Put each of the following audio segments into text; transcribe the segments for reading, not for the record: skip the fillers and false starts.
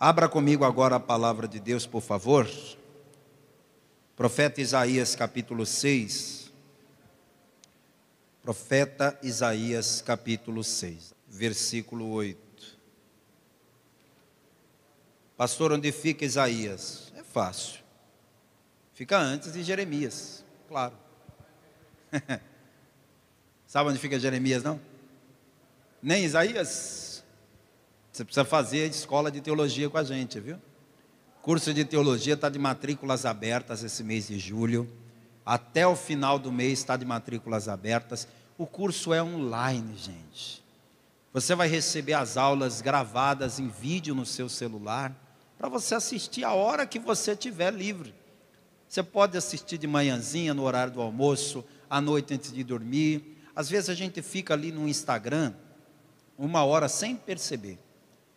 Abra comigo agora a palavra de Deus, por favor. Profeta Isaías, capítulo 6. Profeta Isaías, capítulo 6, versículo 8. Pastor, onde fica Isaías? É fácil. Fica antes de Jeremias, claro. Sabe onde fica Jeremias, não? Nem Isaías? Você precisa fazer escola de teologia com a gente, viu? Curso de teologia está de matrículas abertas esse mês de julho. Até o final do mês está de matrículas abertas. O curso é online, gente. Você vai receber as aulas gravadas em vídeo no seu celular, para você assistir a hora que você tiver livre. Você pode assistir de manhãzinha, no horário do almoço, à noite antes de dormir. Às vezes a gente fica ali no Instagram, 1 hora sem perceber.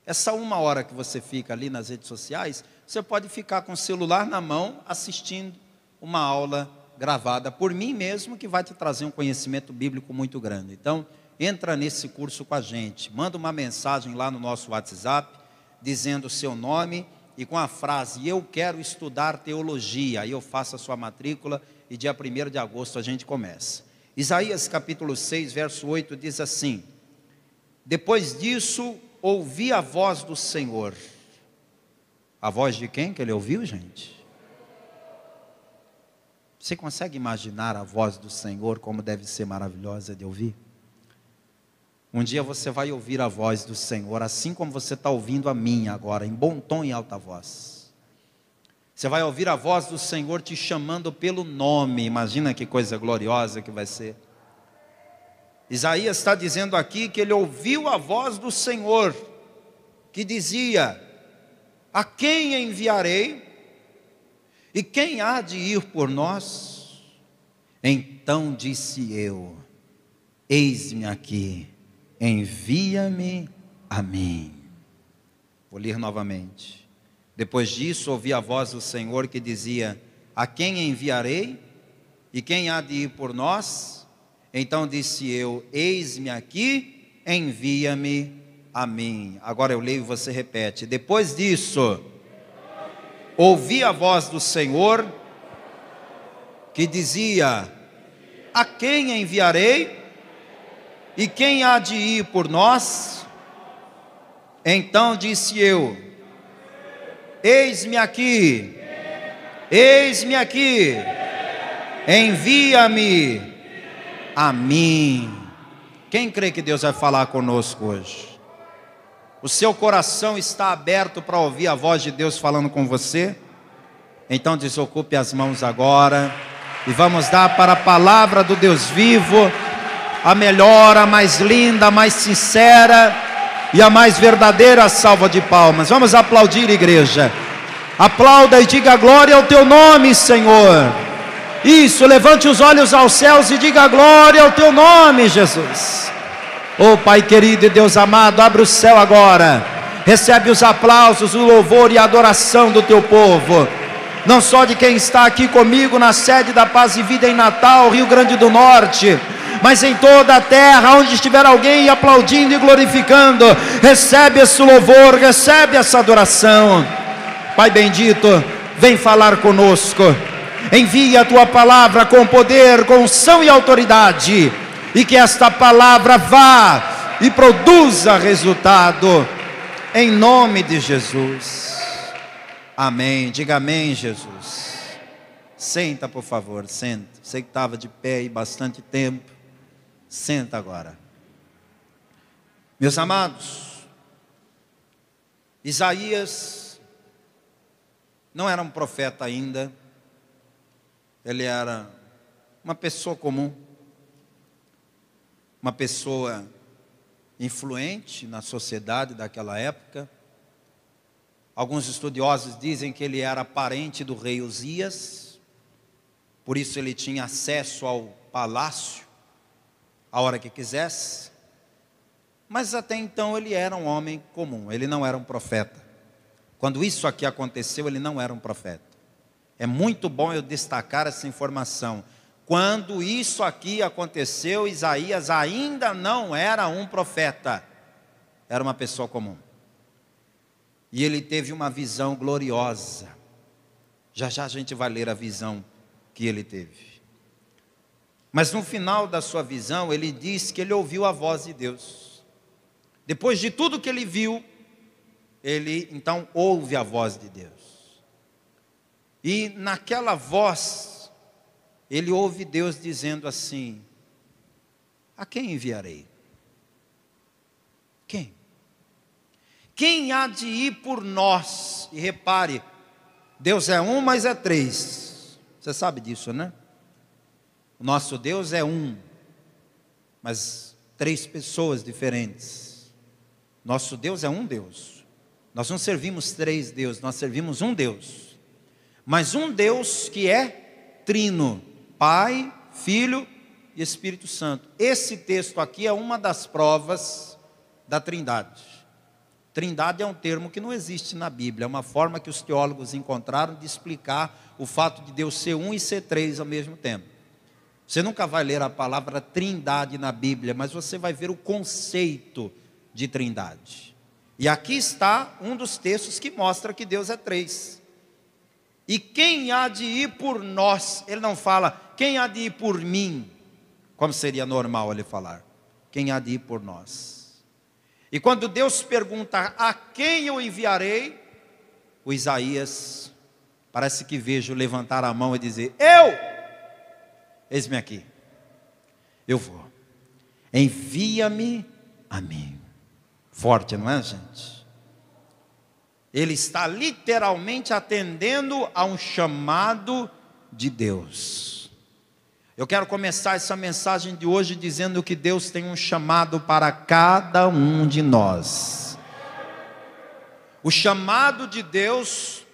Essa 1 hora que você fica ali nas redes sociais, você pode ficar com o celular na mão, assistindo uma aula gravada por mim mesmo, que vai te trazer um conhecimento bíblico muito grande. Então, entra nesse curso com a gente. Manda uma mensagem lá no nosso WhatsApp, dizendo o seu nome e com a frase, eu quero estudar teologia. Aí eu faço a sua matrícula e dia 1º de agosto a gente começa. Isaías capítulo 6, verso 8 diz assim: depois disso, ouvi a voz do Senhor. A voz de quem que ele ouviu, gente? Você consegue imaginar a voz do Senhor como deve ser maravilhosa de ouvir? Um dia você vai ouvir a voz do Senhor, assim como você está ouvindo a minha agora, em bom tom e alta voz. Você vai ouvir a voz do Senhor te chamando pelo nome. Imagina que coisa gloriosa que vai ser. Isaías está dizendo aqui que ele ouviu a voz do Senhor, que dizia: a quem enviarei? E quem há de ir por nós? Então disse eu: eis-me aqui, envia-me a mim. Vou ler novamente. Depois disso ouvi a voz do Senhor que dizia: a quem enviarei? E quem há de ir por nós? Então disse eu: eis-me aqui, envia-me a mim. Agora eu leio e você repete. Depois disso, ouvi a voz do Senhor que dizia: a quem enviarei? E quem há de ir por nós? Então disse eu: eis-me aqui, envia-me a mim. Quem crê que Deus vai falar conosco hoje? O seu coração está aberto para ouvir a voz de Deus falando com você? Então desocupe as mãos agora e vamos dar para a palavra do Deus vivo a melhor, a mais linda, a mais sincera e a mais verdadeira salva de palmas. Vamos aplaudir, igreja. Aplauda e diga glória ao teu nome, Senhor. Isso, levante os olhos aos céus e diga glória ao teu nome, Jesus. Oh Pai querido e Deus amado, abre o céu agora, recebe os aplausos, o louvor e a adoração do teu povo, não só de quem está aqui comigo na sede da Paz e Vida em Natal, Rio Grande do Norte, mas em toda a terra, onde estiver alguém aplaudindo e glorificando, recebe esse louvor, recebe essa adoração. Pai bendito, vem falar conosco. Envia a tua palavra com poder, com unção e autoridade, e que esta palavra vá e produza resultado, em nome de Jesus. Amém. Diga amém, Jesus. Senta, por favor, senta. Você que estava de pé aí bastante tempo, senta agora. Meus amados, Isaías não era um profeta ainda. Ele era uma pessoa comum, uma pessoa influente na sociedade daquela época. Alguns estudiosos dizem que ele era parente do rei Uzias, por isso ele tinha acesso ao palácio a hora que quisesse. Mas até então ele era um homem comum, ele não era um profeta. Quando isso aqui aconteceu, ele não era um profeta. É muito bom eu destacar essa informação. Quando isso aqui aconteceu, Isaías ainda não era um profeta, era uma pessoa comum. E ele teve uma visão gloriosa. Já já a gente vai ler a visão que ele teve. Mas no final da sua visão, ele diz que ele ouviu a voz de Deus. Depois de tudo que ele viu, ele então ouve a voz de Deus. E naquela voz, ele ouve Deus dizendo assim: a quem enviarei? Quem? Quem há de ir por nós? E repare, Deus é um, mas é três. Você sabe disso, né? O nosso Deus é um, mas três pessoas diferentes. Nosso Deus é um Deus. Nós não servimos três deuses, nós servimos um Deus. Mas um Deus que é trino, Pai, Filho e Espírito Santo. Esse texto aqui é uma das provas da Trindade. Trindade é um termo que não existe na Bíblia, é uma forma que os teólogos encontraram de explicar o fato de Deus ser um e ser três ao mesmo tempo. Você nunca vai ler a palavra Trindade na Bíblia, mas você vai ver o conceito de Trindade. E aqui está um dos textos que mostra que Deus é três. E quem há de ir por nós? Ele não fala, quem há de ir por mim? Como seria normal ele falar, quem há de ir por nós? E quando Deus pergunta, a quem eu enviarei? O Isaías, parece que vejo levantar a mão e dizer, eis-me aqui, eu vou, envia-me a mim. Forte, não é, gente? Ele está literalmente atendendo a um chamado de Deus. Eu quero começar essa mensagem de hoje dizendo que Deus tem um chamado para cada um de nós. O chamado de Deus,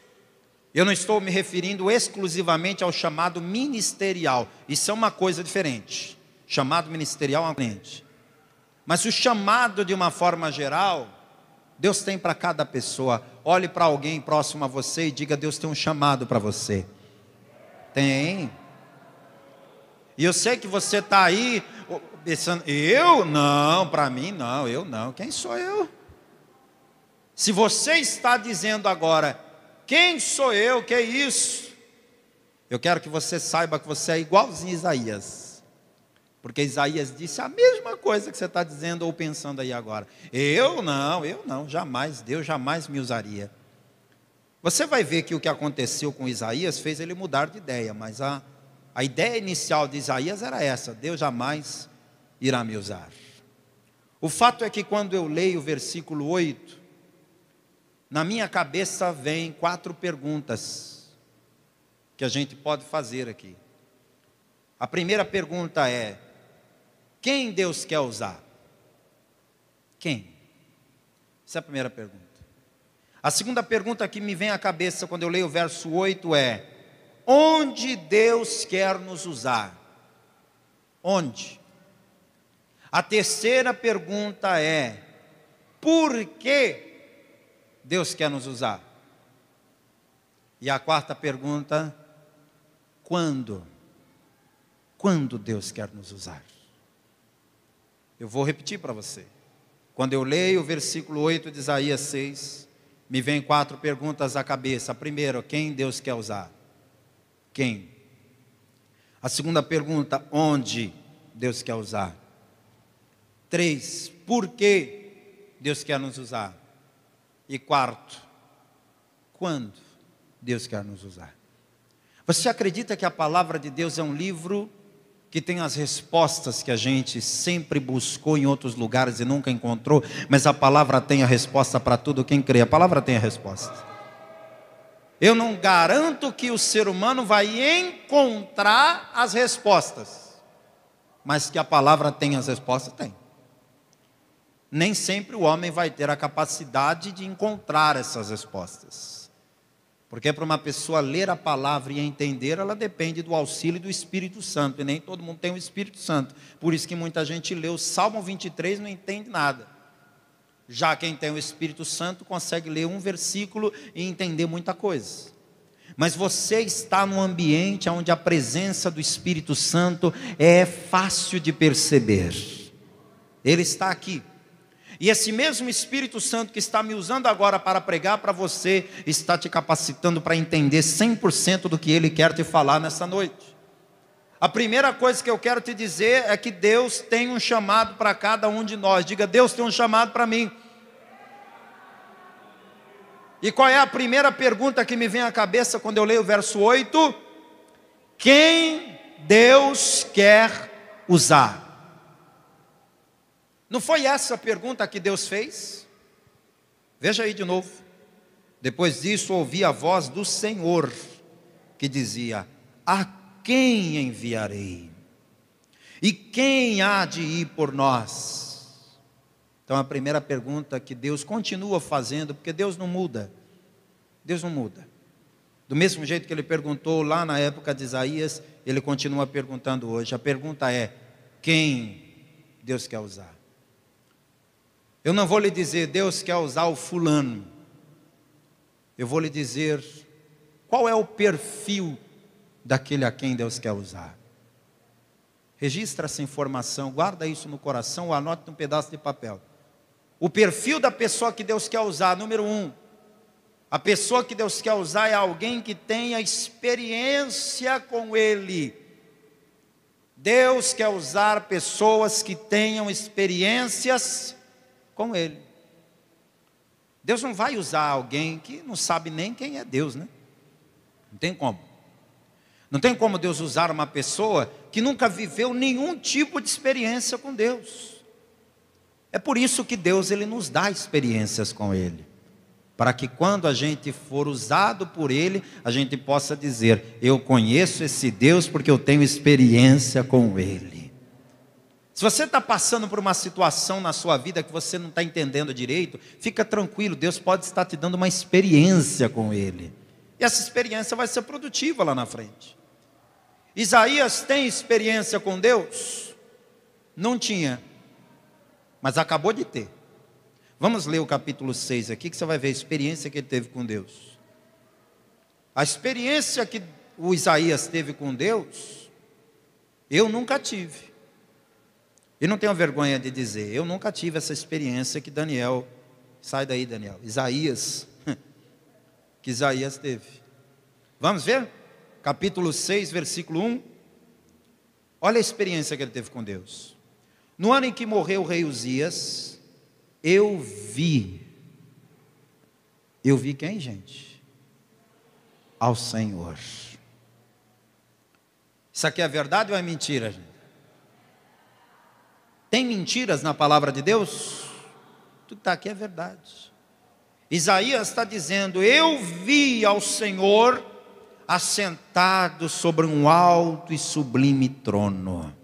eu não estou me referindo exclusivamente ao chamado ministerial. Isso é uma coisa diferente. Chamado ministerial é uma diferente. Mas o chamado de uma forma geral, Deus tem para cada pessoa. Olhe para alguém próximo a você e diga, Deus tem um chamado para você. Tem. E eu sei que você está aí pensando, eu? Não, para mim não, eu não. Quem sou eu? Se você está dizendo agora, quem sou eu? Que é isso? Eu quero que você saiba que você é igualzinho a Isaías. Porque Isaías disse a mesma coisa que você está dizendo ou pensando aí agora. Eu não, jamais, Deus jamais me usaria. Você vai ver que o que aconteceu com Isaías fez ele mudar de ideia, mas a ideia inicial de Isaías era essa, Deus jamais irá me usar. O fato é que quando eu leio o versículo 8, na minha cabeça vem 4 perguntas que a gente pode fazer aqui. A primeira pergunta é, quem Deus quer usar? Quem? Essa é a primeira pergunta. A segunda pergunta que me vem à cabeça quando eu leio o verso 8 é, onde Deus quer nos usar? Onde? A terceira pergunta é, por que Deus quer nos usar? E a quarta pergunta, quando? Quando Deus quer nos usar? Eu vou repetir para você. Quando eu leio o versículo 8 de Isaías 6, me vem 4 perguntas à cabeça. A primeira, quem Deus quer usar? Quem? A segunda pergunta, onde Deus quer usar? 3, por que Deus quer nos usar? E 4, quando Deus quer nos usar? Você acredita que a palavra de Deus é um livro que tem as respostas que a gente sempre buscou em outros lugares e nunca encontrou, mas a palavra tem a resposta para tudo? Quem crê? A palavra tem a resposta. Eu não garanto que o ser humano vai encontrar as respostas, mas que a palavra tem as respostas, tem. Nem sempre o homem vai ter a capacidade de encontrar essas respostas. Porque para uma pessoa ler a palavra e entender, ela depende do auxílio do Espírito Santo. E nem todo mundo tem o Espírito Santo. Por isso que muita gente lê o Salmo 23 e não entende nada. Já quem tem o Espírito Santo consegue ler um versículo e entender muita coisa. Mas você está num ambiente onde a presença do Espírito Santo é fácil de perceber. Ele está aqui. E esse mesmo Espírito Santo que está me usando agora para pregar para você, está te capacitando para entender 100% do que Ele quer te falar nessa noite. A primeira coisa que eu quero te dizer é que Deus tem um chamado para cada um de nós. Diga: Deus tem um chamado para mim. E qual é a primeira pergunta que me vem à cabeça quando eu leio o verso 8? Quem Deus quer usar? Não foi essa a pergunta que Deus fez? Veja aí de novo. Depois disso ouvi a voz do Senhor, que dizia: a quem enviarei? E quem há de ir por nós? Então a primeira pergunta que Deus continua fazendo, porque Deus não muda. Deus não muda. Do mesmo jeito que Ele perguntou lá na época de Isaías, Ele continua perguntando hoje. A pergunta é: quem Deus quer usar? Eu não vou lhe dizer, Deus quer usar o fulano. Eu vou lhe dizer, qual é o perfil daquele a quem Deus quer usar. Registra essa informação, guarda isso no coração ou anote num pedaço de papel. O perfil da pessoa que Deus quer usar, número 1. A pessoa que Deus quer usar é alguém que tenha experiência com Ele. Deus quer usar pessoas que tenham experiências com Ele. Deus não vai usar alguém que não sabe nem quem é Deus, né? Não tem como. Não tem como Deus usar uma pessoa que nunca viveu nenhum tipo de experiência com Deus. É por isso que Deus, Ele nos dá experiências com Ele. Para que quando a gente for usado por Ele, a gente possa dizer: eu conheço esse Deus porque eu tenho experiência com Ele. Se você está passando por uma situação na sua vida que você não está entendendo direito, fica tranquilo, Deus pode estar te dando uma experiência com Ele. E essa experiência vai ser produtiva lá na frente. Isaías tem experiência com Deus? Não tinha, mas acabou de ter. Vamos ler o capítulo 6 aqui, que você vai ver a experiência que ele teve com Deus. A experiência que o Isaías teve com Deus, eu nunca tive. E não tenho vergonha de dizer, eu nunca tive essa experiência que Daniel, sai daí Daniel, Isaías, que Isaías teve. Vamos ver? Capítulo 6, versículo 1. Olha a experiência que ele teve com Deus. No ano em que morreu o rei Uzias, eu vi quem, gente? Ao Senhor. Isso aqui é verdade ou é mentira, gente? Tem mentiras na palavra de Deus? Tudo que está aqui é verdade. Isaías está dizendo: eu vi ao Senhor assentado sobre um alto e sublime trono,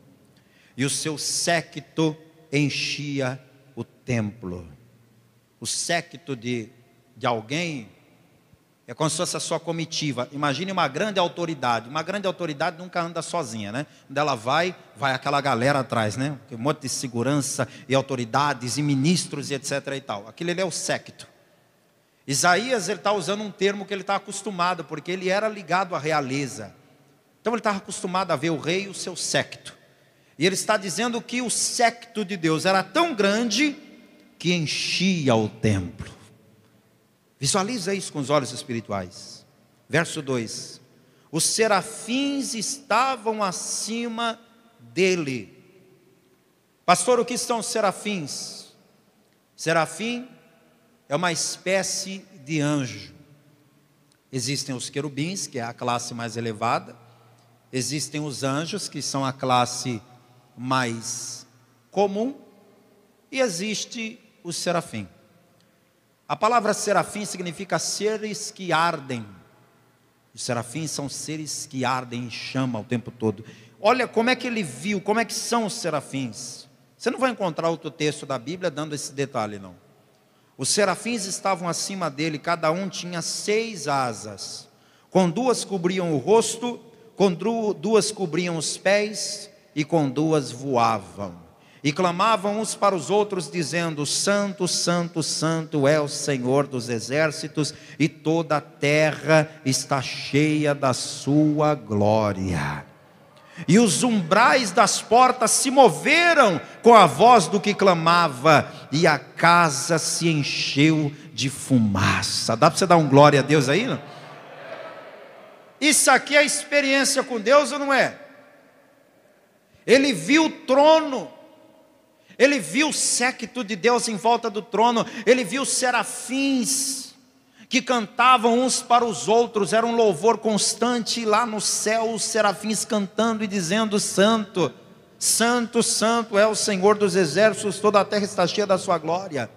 e o seu séquito enchia o templo. O séquito de alguém é como se fosse a sua comitiva. Imagine uma grande autoridade. Uma grande autoridade nunca anda sozinha, né? Onde ela vai aquela galera atrás, né? Um monte de segurança e autoridades e ministros e etc. e tal. Aquilo ali é o séquito. Isaías, ele está usando um termo que ele está acostumado, porque ele era ligado à realeza. Então ele estava acostumado a ver o rei e o seu séquito. E ele está dizendo que o séquito de Deus era tão grande que enchia o templo. Visualiza isso com os olhos espirituais. Verso 2. Os serafins estavam acima dele. Pastor, o que são os serafins? Serafim é uma espécie de anjo. Existem os querubins, que é a classe mais elevada. Existem os anjos, que são a classe mais comum. E existe o serafim. A palavra serafim significa seres que ardem. Os serafins são seres que ardem em chama o tempo todo. Olha como é que ele viu, como é que são os serafins. Você não vai encontrar outro texto da Bíblia dando esse detalhe, não. Os serafins estavam acima dele, cada um tinha 6 asas. Com 2 cobriam o rosto, com 2 cobriam os pés, e com 2 voavam. E clamavam uns para os outros, dizendo: Santo, Santo, Santo é o Senhor dos exércitos, e toda a terra está cheia da sua glória. e os umbrais das portas se moveram com a voz do que clamava, e a casa se encheu de fumaça. Dá para você dar um glória a Deus aí, não? Isso aqui é experiência com Deus ou não é? Ele viu o trono, ele viu o séquito de Deus em volta do trono, ele viu os serafins que cantavam uns para os outros, era um louvor constante, e lá no céu os serafins cantando e dizendo: Santo, Santo, Santo é o Senhor dos exércitos, toda a terra está cheia da sua glória.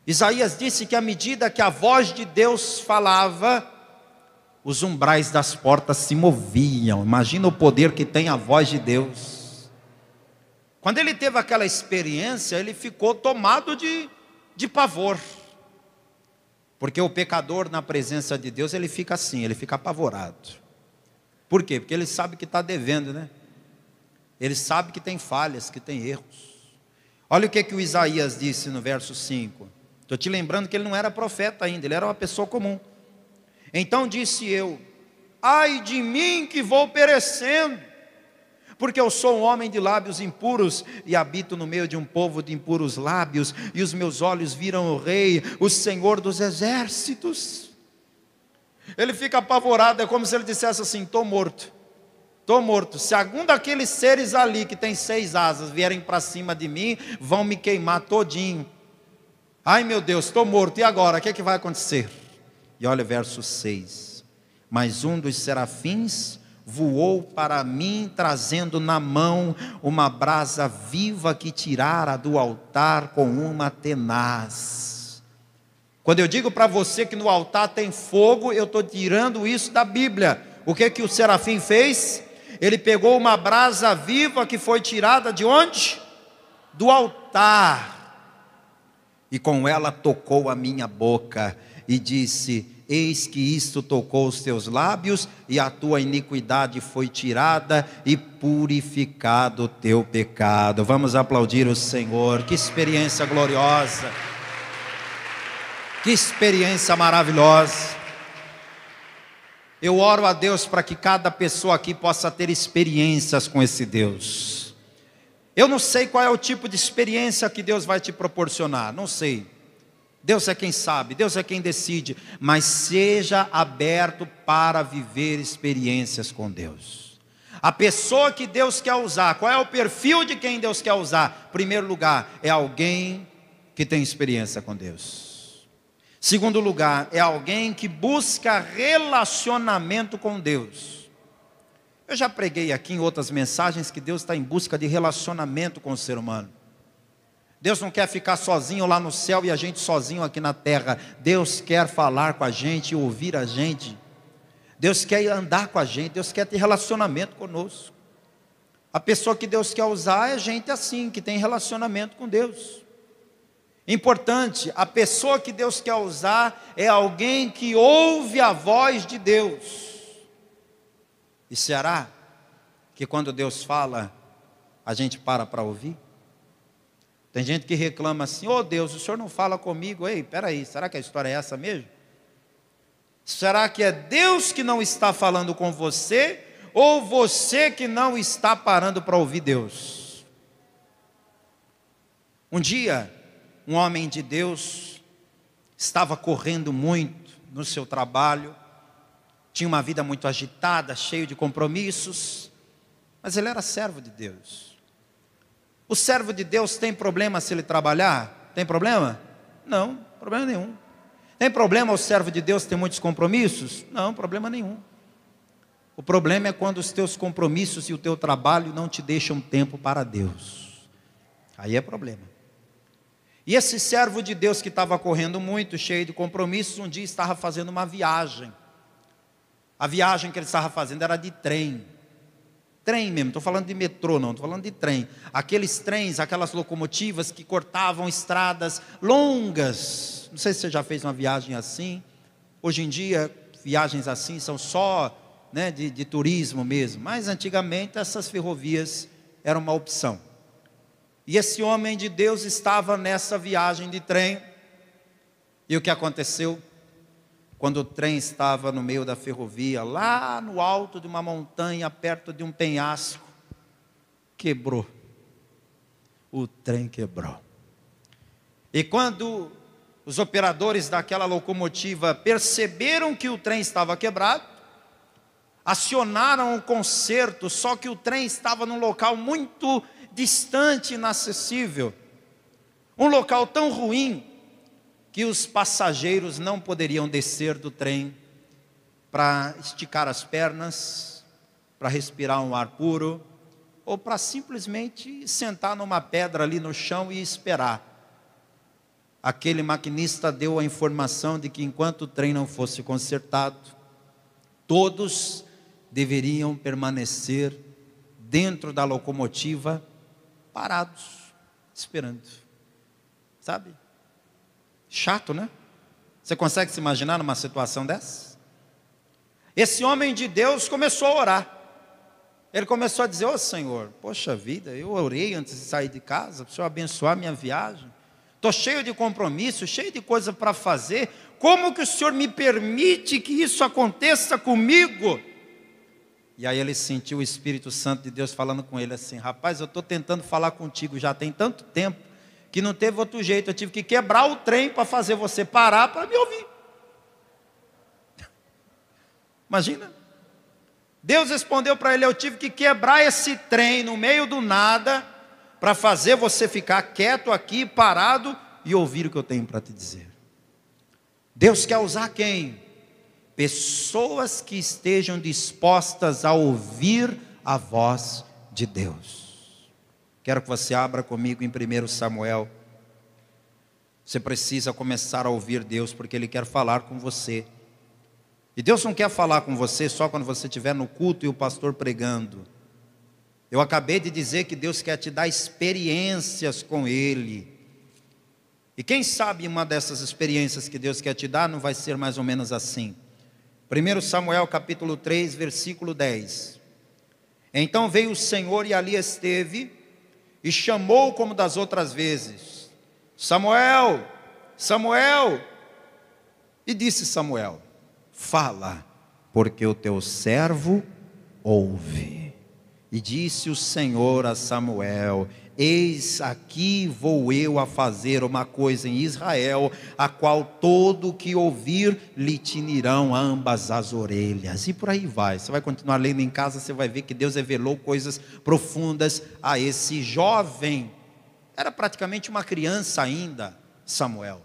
Isaías disse que à medida que a voz de Deus falava, os umbrais das portas se moviam. Imagina o poder que tem a voz de Deus. Quando ele teve aquela experiência, ele ficou tomado de pavor. Porque o pecador na presença de Deus, ele fica assim, ele fica apavorado. Por quê? Porque ele sabe que está devendo, né? Ele sabe que tem falhas, que tem erros. Olha o que o Isaías disse no verso 5. Estou te lembrando que ele não era profeta ainda, ele era uma pessoa comum. Então disse eu: ai de mim que vou perecendo, porque eu sou um homem de lábios impuros, e habito no meio de um povo de impuros lábios, e os meus olhos viram o Rei, o Senhor dos exércitos. Ele fica apavorado, é como se ele dissesse assim: estou morto, se algum daqueles seres ali que tem 6 asas vierem para cima de mim, vão me queimar todinho. Ai meu Deus, estou morto, e agora, o que vai acontecer? E olha o verso 6, mas um dos serafins voou para mim, trazendo na mão uma brasa viva que tirara do altar com uma tenaz. Quando eu digo para você que no altar tem fogo, eu estou tirando isso da Bíblia. O que o serafim fez? Ele pegou uma brasa viva que foi tirada de onde? Do altar. E com ela tocou a minha boca e disse: eis que isto tocou os teus lábios, e a tua iniquidade foi tirada, e purificado o teu pecado. Vamos aplaudir o Senhor. Que experiência gloriosa, que experiência maravilhosa. Eu oro a Deus para que cada pessoa aqui possa ter experiências com esse Deus. Eu não sei qual é o tipo de experiência que Deus vai te proporcionar, não sei. Deus é quem sabe, Deus é quem decide, mas seja aberto para viver experiências com Deus. A pessoa que Deus quer usar, qual é o perfil de quem Deus quer usar? Em primeiro lugar, é alguém que tem experiência com Deus. Segundo lugar, é alguém que busca relacionamento com Deus. Eu já preguei aqui em outras mensagens que Deus está em busca de relacionamento com o ser humano. Deus não quer ficar sozinho lá no céu e a gente sozinho aqui na terra. Deus quer falar com a gente e ouvir a gente. Deus quer andar com a gente, Deus quer ter relacionamento conosco. A pessoa que Deus quer usar é gente assim, que tem relacionamento com Deus. Importante, a pessoa que Deus quer usar é alguém que ouve a voz de Deus. E será que quando Deus fala, a gente para ouvir? Tem gente que reclama assim: ô Deus, o Senhor não fala comigo. Ei, peraí, será que a história é essa mesmo? Será que é Deus que não está falando com você, ou você que não está parando para ouvir Deus? Um dia, um homem de Deus estava correndo muito no seu trabalho, tinha uma vida muito agitada, cheio de compromissos, mas ele era servo de Deus. O servo de Deus tem problema se ele trabalhar? Tem problema? Não, problema nenhum. Tem problema o servo de Deus ter muitos compromissos? Não, problema nenhum. O problema é quando os teus compromissos e o teu trabalho não te deixam tempo para Deus. Aí é problema. E esse servo de Deus que estava correndo muito, cheio de compromissos, um dia estava fazendo uma viagem. A viagem que ele estava fazendo era de trem. Trem mesmo, estou falando de metrô não, estou falando de trem. Aqueles trens, aquelas locomotivas que cortavam estradas longas. Não sei se você já fez uma viagem assim. Hoje em dia, viagens assim são só de turismo mesmo. Mas antigamente essas ferrovias eram uma opção. E esse homem de Deus estava nessa viagem de trem. E o que aconteceu? quando o trem estava no meio da ferrovia, lá no alto de uma montanha, perto de um penhasco, quebrou. O trem quebrou. E quando os operadores daquela locomotiva perceberam que o trem estava quebrado, acionaram o conserto, só que o trem estava num local muito distante, inacessível. Um local tão ruim que os passageiros não poderiam descer do trem para esticar as pernas, para respirar um ar puro, ou para simplesmente sentar numa pedra ali no chão e esperar. Aquele maquinista deu a informação de que enquanto o trem não fosse consertado, todos deveriam permanecer dentro da locomotiva, parados, esperando. Sabe? Chato, né? Você consegue se imaginar numa situação dessa? Esse homem de Deus começou a orar. Ele começou a dizer: ô Senhor, poxa vida, eu orei antes de sair de casa, para o Senhor abençoar minha viagem. Estou cheio de compromisso, cheio de coisa para fazer. Como que o Senhor me permite que isso aconteça comigo? E aí ele sentiu o Espírito Santo de Deus falando com ele assim: rapaz, eu estou tentando falar contigo já tem tanto tempo, que não teve outro jeito, eu tive que quebrar o trem para fazer você parar para me ouvir. Imagina. Deus respondeu para ele: eu tive que quebrar esse trem no meio do nada, para fazer você ficar quieto aqui, parado, e ouvir o que eu tenho para te dizer. Deus quer usar quem? Pessoas que estejam dispostas a ouvir a voz de Deus. Quero que você abra comigo em 1 Samuel. Você precisa começar a ouvir Deus, porque Ele quer falar com você. E Deus não quer falar com você só quando você estiver no culto e o pastor pregando. Eu acabei de dizer que Deus quer te dar experiências com Ele. E quem sabe uma dessas experiências que Deus quer te dar não vai ser mais ou menos assim. 1 Samuel capítulo 3, versículo 10. Então veio o Senhor e ali esteve, e chamou como das outras vezes: Samuel, Samuel. E disse Samuel: fala, porque o teu servo ouve. E disse o Senhor a Samuel: eis aqui vou eu a fazer uma coisa em Israel, a qual todo que ouvir lhe tinirão ambas as orelhas. E por aí vai, você vai continuar lendo em casa, você vai ver que Deus revelou coisas profundas a esse jovem. Era praticamente uma criança ainda, Samuel.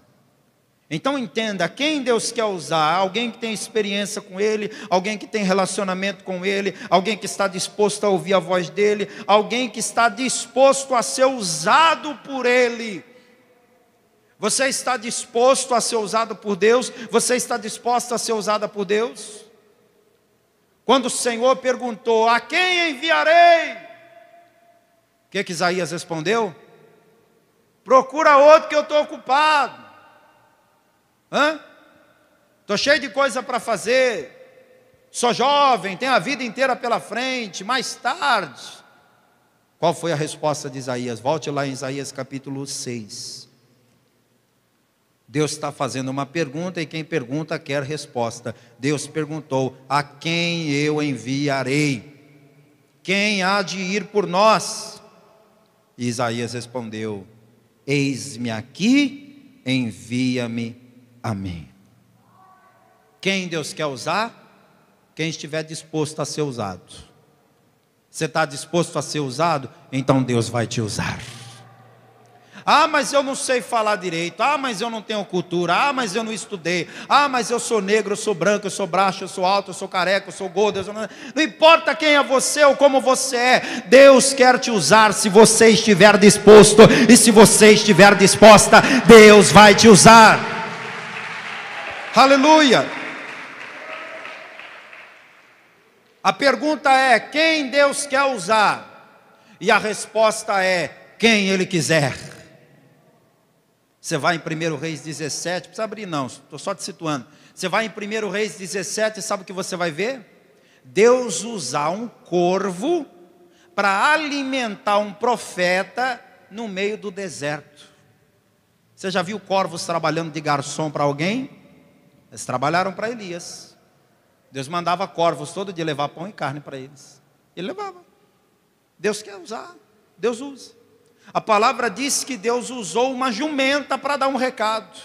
Então entenda, quem Deus quer usar? Alguém que tem experiência com Ele, alguém que tem relacionamento com Ele, alguém que está disposto a ouvir a voz dEle, alguém que está disposto a ser usado por Ele. Você está disposto a ser usado por Deus? Você está disposta a ser usada por Deus? Quando o Senhor perguntou: a quem enviarei? O que Isaías respondeu? Procura outro que eu estou ocupado. Estou cheio de coisa para fazer, sou jovem, tenho a vida inteira pela frente, mais tarde. Qual foi a resposta de Isaías? Volte lá em Isaías capítulo 6. Deus está fazendo uma pergunta e quem pergunta quer resposta. Deus perguntou: a quem eu enviarei? Quem há de ir por nós? E Isaías respondeu: eis-me aqui, envia-me a mim. Quem Deus quer usar? Quem estiver disposto a ser usado. Você está disposto a ser usado? Então Deus vai te usar. Ah, mas eu não sei falar direito. Ah, mas eu não tenho cultura. Ah, mas eu não estudei. Ah, mas eu sou negro, eu sou branco, eu sou baixo, eu sou alto, eu sou careca, eu sou gordo. Não importa quem é você ou como você é, Deus quer te usar se você estiver disposto. E se você estiver disposta, Deus vai te usar. Aleluia. A pergunta é: quem Deus quer usar? E a resposta é: quem Ele quiser. Você vai em 1 Reis 17, não precisa abrir não, estou só te situando. Você vai em 1 Reis 17 e sabe o que você vai ver? Deus usar um corvo para alimentar um profeta no meio do deserto. Você já viu corvos trabalhando de garçom para alguém? Eles trabalharam para Elias. Deus mandava corvos todo dia levar pão e carne para eles. Ele levava. Deus quer usar, Deus usa. A palavra diz que Deus usou uma jumenta para dar um recado.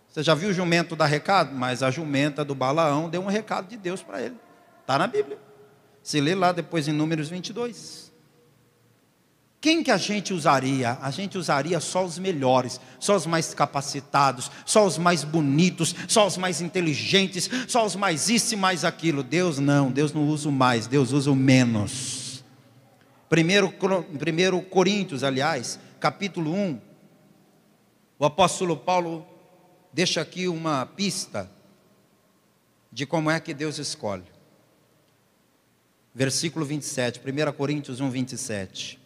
Você já viu o jumento dar recado? Mas a jumenta do Balaão deu um recado de Deus para ele. Está na Bíblia. Se lê lá depois em Números 22. Quem que a gente usaria? A gente usaria só os melhores, só os mais capacitados, só os mais bonitos, só os mais inteligentes, só os mais isso e mais aquilo. Deus não usa o mais, Deus usa o menos. 1 Coríntios, aliás, capítulo 1, o apóstolo Paulo deixa aqui uma pista de como é que Deus escolhe. Versículo 27, 1 Coríntios 1, 27.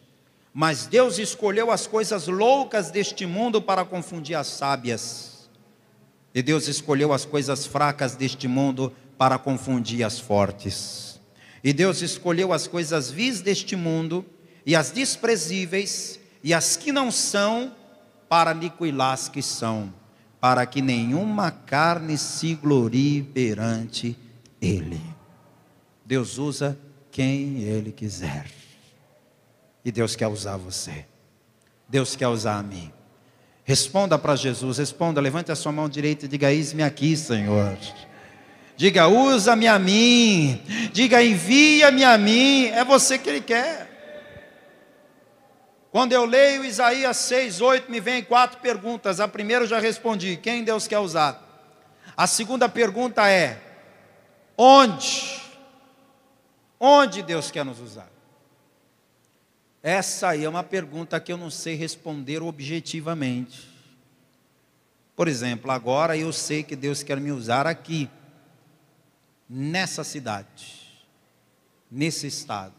Mas Deus escolheu as coisas loucas deste mundo para confundir as sábias. E Deus escolheu as coisas fracas deste mundo para confundir as fortes. E Deus escolheu as coisas vis deste mundo, e as desprezíveis, e as que não são, para aniquilar as que são, para que nenhuma carne se glorie perante Ele. Deus usa quem Ele quiser. E Deus quer usar você. Deus quer usar a mim. Responda para Jesus, responda, levante a sua mão direita e diga: eis-me aqui, Senhor. Diga: usa-me a mim. Diga: envia-me a mim. É você que Ele quer. Quando eu leio Isaías 6, 8, me vem 4 perguntas. A primeira eu já respondi: quem Deus quer usar? A segunda pergunta é: onde? Onde Deus quer nos usar? Essa aí é uma pergunta que eu não sei responder objetivamente. Por exemplo, agora eu sei que Deus quer me usar aqui, nessa cidade, nesse estado.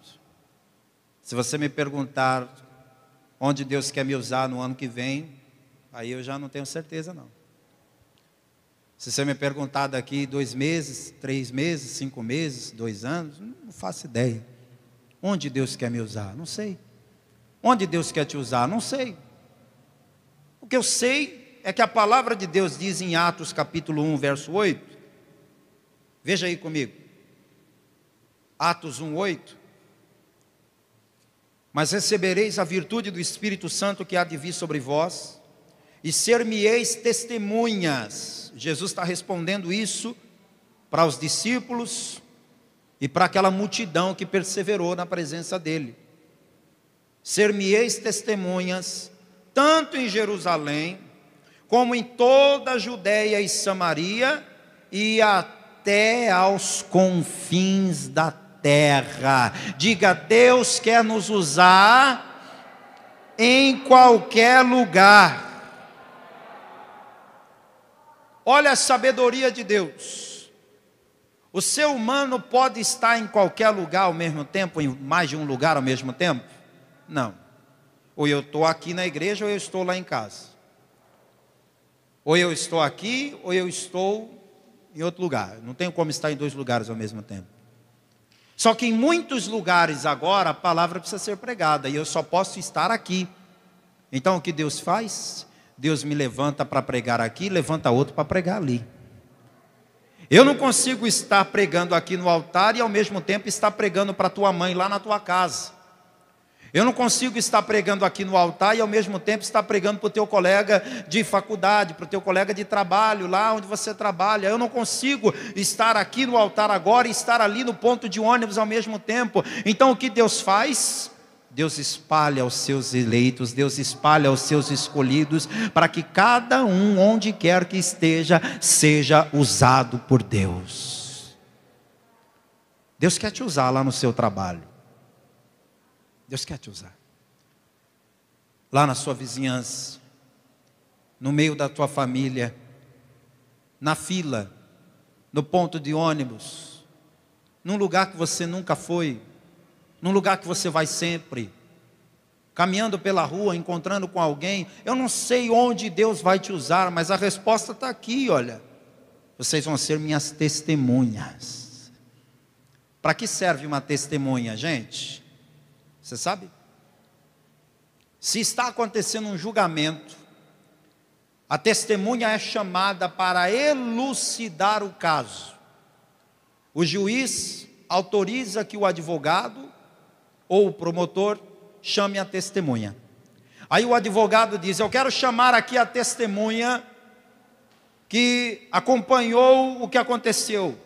Se você me perguntar onde Deus quer me usar no ano que vem, aí eu já não tenho certeza não. Se você me perguntar daqui 2 meses, 3 meses, 5 meses, 2 anos, não faço ideia. Onde Deus quer me usar? Não sei. Onde Deus quer te usar? Não sei. O que eu sei é que a palavra de Deus diz em Atos capítulo 1, verso 8. Veja aí comigo. Atos 1, 8. Mas recebereis a virtude do Espírito Santo que há de vir sobre vós, e ser-me-eis testemunhas. Jesus está respondendo isso para os discípulos e para aquela multidão que perseverou na presença dele. Ser-me-eis testemunhas, tanto em Jerusalém, como em toda a Judéia e Samaria, e até aos confins da terra. Diga: Deus quer nos usar em qualquer lugar. Olha a sabedoria de Deus. O ser humano pode estar em qualquer lugar ao mesmo tempo, em mais de um lugar ao mesmo tempo? Não. Ou eu estou aqui na igreja, ou eu estou lá em casa. Ou eu estou aqui, ou eu estou em outro lugar. Não tenho como estar em 2 lugares ao mesmo tempo. Só que em muitos lugares agora a palavra precisa ser pregada, e eu só posso estar aqui. Então o que Deus faz? Deus me levanta para pregar aqui, levanta outro para pregar ali. Eu não consigo estar pregando aqui no altar e ao mesmo tempo estar pregando para tua mãe lá na tua casa. Eu não consigo estar pregando aqui no altar e ao mesmo tempo estar pregando para o teu colega de faculdade, para o teu colega de trabalho, lá onde você trabalha. Eu não consigo estar aqui no altar agora e estar ali no ponto de ônibus ao mesmo tempo. Então o que Deus faz? Deus espalha os seus eleitos, Deus espalha os seus escolhidos, para que cada um, onde quer que esteja, seja usado por Deus. Deus quer te usar lá no seu trabalho. Deus quer te usar. Lá na sua vizinhança, no meio da tua família, na fila, no ponto de ônibus, num lugar que você nunca foi, num lugar que você vai sempre, caminhando pela rua, encontrando com alguém. Eu não sei onde Deus vai te usar, mas a resposta está aqui, olha. Vocês vão ser minhas testemunhas. Para que serve uma testemunha, gente? Você sabe? Se está acontecendo um julgamento, A testemunha é chamada para elucidar o caso. O juiz autoriza que o advogado ou o promotor chame a testemunha. Aí o advogado diz: eu quero chamar aqui a testemunha que acompanhou o que aconteceu.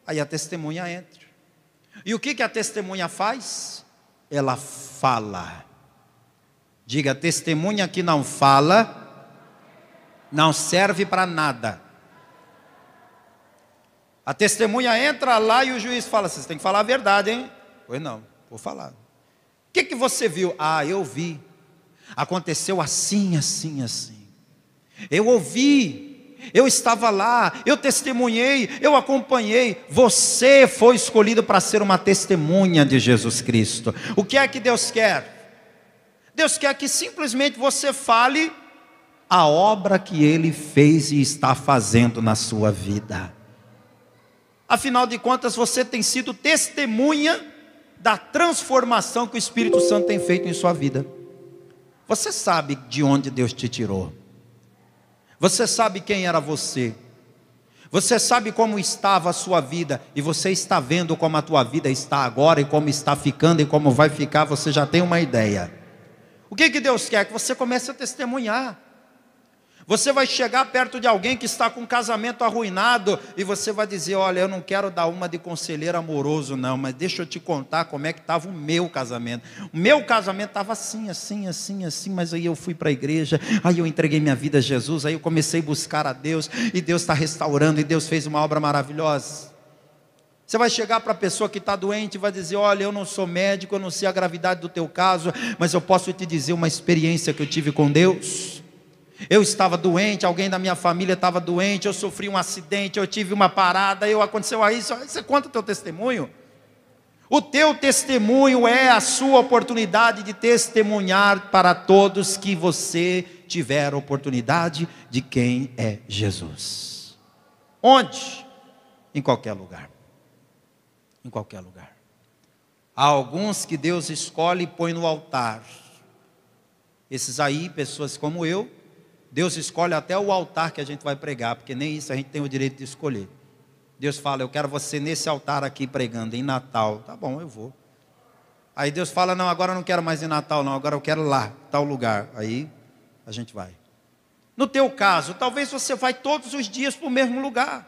Aí a testemunha entra. E o que a testemunha faz? Ela fala. Diga: testemunha que não fala não serve para nada. A testemunha entra lá e o juiz fala: vocês têm que falar a verdade, hein? Pois não, vou falar. O que você viu? Ah, eu vi. Aconteceu assim, assim, assim. Eu ouvi, eu estava lá, eu testemunhei, eu acompanhei. Você foi escolhido para ser uma testemunha de Jesus Cristo. O que é que Deus quer? Deus quer que simplesmente você fale a obra que Ele fez e está fazendo na sua vida. Afinal de contas, você tem sido testemunha da transformação que o Espírito Santo tem feito em sua vida. Você sabe de onde Deus te tirou. Você sabe quem era você. Você sabe como estava a sua vida. E você está vendo como a tua vida está agora, e como está ficando, e como vai ficar. Você já tem uma ideia. O que Deus quer? Que você comece a testemunhar. Você vai chegar perto de alguém que está com um casamento arruinado, e você vai dizer: olha, eu não quero dar uma de conselheiro amoroso não, mas deixa eu te contar como é que estava o meu casamento. O meu casamento estava assim, assim, assim, assim, mas aí eu fui para a igreja, aí eu entreguei minha vida a Jesus, aí eu comecei a buscar a Deus, e Deus está restaurando, e Deus fez uma obra maravilhosa. Você vai chegar para a pessoa que está doente e vai dizer: olha, eu não sou médico, eu não sei a gravidade do teu caso, mas eu posso te dizer uma experiência que eu tive com Deus. Eu estava doente, alguém da minha família estava doente, eu sofri um acidente, eu tive uma parada, aconteceu isso. Você conta o teu testemunho. O teu testemunho é a sua oportunidade de testemunhar para todos que você tiver oportunidade de quem é Jesus. Onde? Em qualquer lugar. Em qualquer lugar. Há alguns que Deus escolhe e põe no altar. Esses aí, pessoas como eu, Deus escolhe até o altar que a gente vai pregar, porque nem isso a gente tem o direito de escolher. Deus fala: eu quero você nesse altar aqui pregando em Natal. Tá bom, eu vou. Aí Deus fala: não, agora eu não quero mais em Natal não, agora eu quero lá, tal lugar. Aí a gente vai. No teu caso, talvez você vai todos os dias para o mesmo lugar,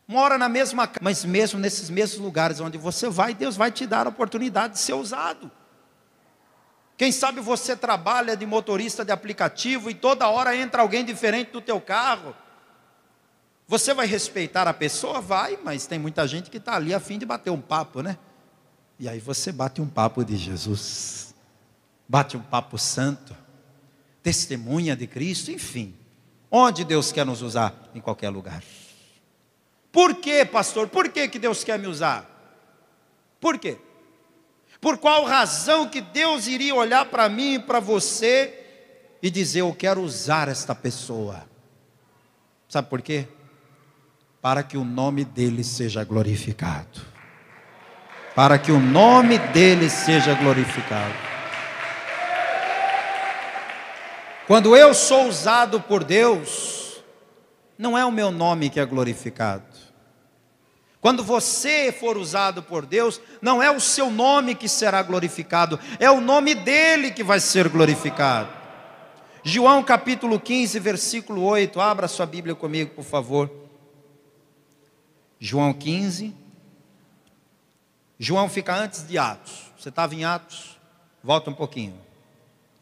mora na mesma casa, mas mesmo nesses mesmos lugares onde você vai, Deus vai te dar a oportunidade de ser usado. Quem sabe você trabalha de motorista de aplicativo e toda hora entra alguém diferente do teu carro. Você vai respeitar a pessoa? Vai, mas tem muita gente que está ali a fim de bater um papo, né? E aí você bate um papo de Jesus, bate um papo santo, testemunha de Cristo, enfim. Onde Deus quer nos usar? Em qualquer lugar. Por quê, pastor? Por que Deus quer me usar? Por quê? Por qual razão que Deus iria olhar para mim e para você e dizer: eu quero usar esta pessoa? Sabe por quê? Para que o nome dele seja glorificado. Para que o nome dele seja glorificado. Quando eu sou usado por Deus, não é o meu nome que é glorificado. Quando você for usado por Deus, não é o seu nome que será glorificado, é o nome dele que vai ser glorificado. João capítulo 15, versículo 8, abra sua Bíblia comigo, por favor. João 15. João fica antes de Atos. Você estava em Atos? Volta um pouquinho.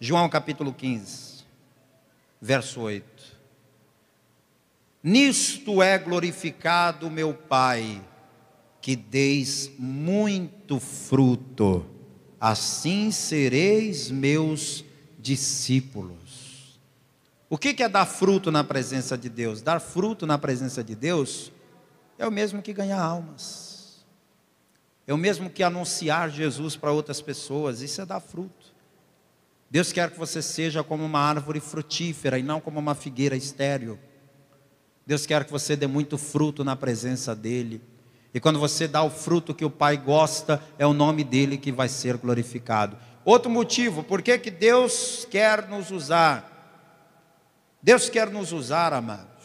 João capítulo 15, verso 8. Nisto é glorificado meu Pai, que deis muito fruto, assim sereis meus discípulos. O que é dar fruto na presença de Deus? Dar fruto na presença de Deus é o mesmo que ganhar almas, é o mesmo que anunciar Jesus para outras pessoas. Isso é dar fruto. Deus quer que você seja como uma árvore frutífera e não como uma figueira estéril. Deus quer que você dê muito fruto na presença dEle. E quando você dá o fruto que o Pai gosta, é o nome dEle que vai ser glorificado. Outro motivo, por que Deus quer nos usar? Deus quer nos usar, amados,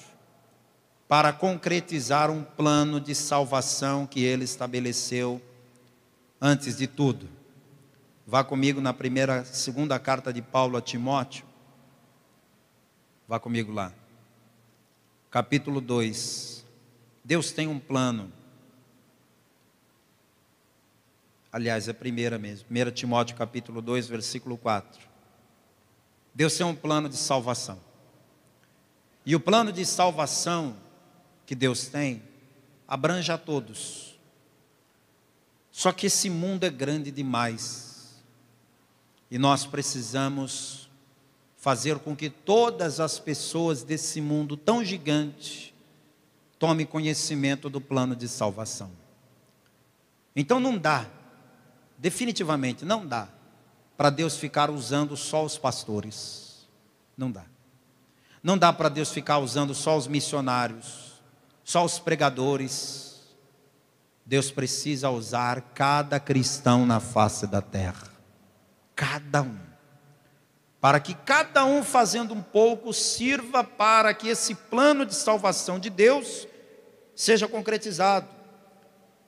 para concretizar um plano de salvação que Ele estabeleceu antes de tudo. Vá comigo na segunda carta de Paulo a Timóteo. Vá comigo lá. Capítulo 2. Deus tem um plano. Aliás, é a primeira mesmo. 1 Timóteo capítulo 2, versículo 4. Deus tem um plano de salvação. E o plano de salvação que Deus tem abrange a todos. Só que esse mundo é grande demais. E nós precisamos fazer com que todas as pessoas desse mundo tão gigante tomem conhecimento do plano de salvação. Então não dá, definitivamente não dá, para Deus ficar usando só os pastores. Não dá. Não dá para Deus ficar usando só os missionários, só os pregadores. Deus precisa usar cada cristão na face da terra. Cada um. Para que cada um, fazendo um pouco, sirva para que esse plano de salvação de Deus seja concretizado.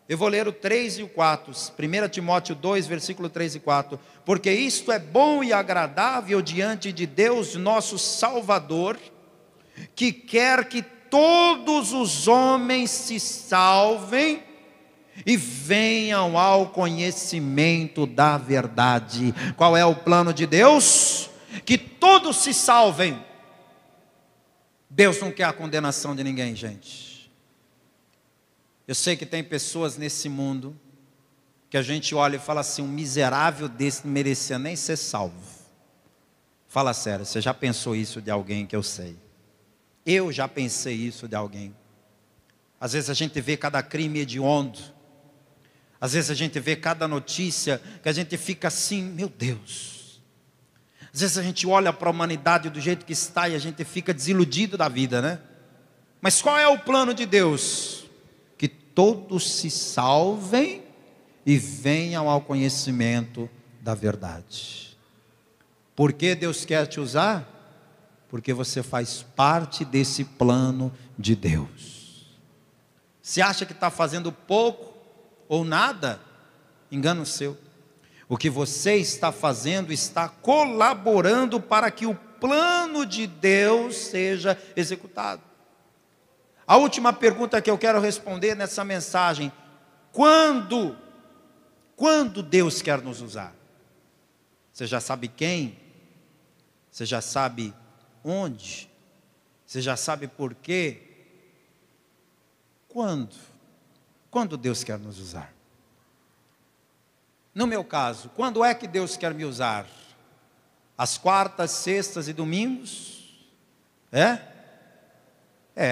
Eu vou ler o 3 e o 4, 1 Timóteo 2, versículo 3 e 4. Porque isto é bom e agradável diante de Deus, nosso Salvador, que quer que todos os homens se salvem e venham ao conhecimento da verdade. Qual é o plano de Deus? Que todos se salvem. Deus não quer a condenação de ninguém, gente. Eu sei que tem pessoas nesse mundo que a gente olha e fala assim: um miserável desse não merecia nem ser salvo. Fala sério, você já pensou isso de alguém que eu sei? Eu já pensei isso de alguém. Às vezes a gente vê cada crime hediondo. Às vezes a gente vê cada notícia que a gente fica assim: meu Deus. Às vezes a gente olha para a humanidade do jeito que está e a gente fica desiludido da vida, né? Mas qual é o plano de Deus? Que todos se salvem e venham ao conhecimento da verdade. Por que Deus quer te usar? Porque você faz parte desse plano de Deus. Se acha que está fazendo pouco ou nada, engano seu. O que você está fazendo está colaborando para que o plano de Deus seja executado. A última pergunta que eu quero responder nessa mensagem: quando Deus quer nos usar? Você já sabe quem? Você já sabe onde? Você já sabe por quê? Quando Deus quer nos usar? No meu caso, quando é que Deus quer me usar? Às quartas, sextas e domingos?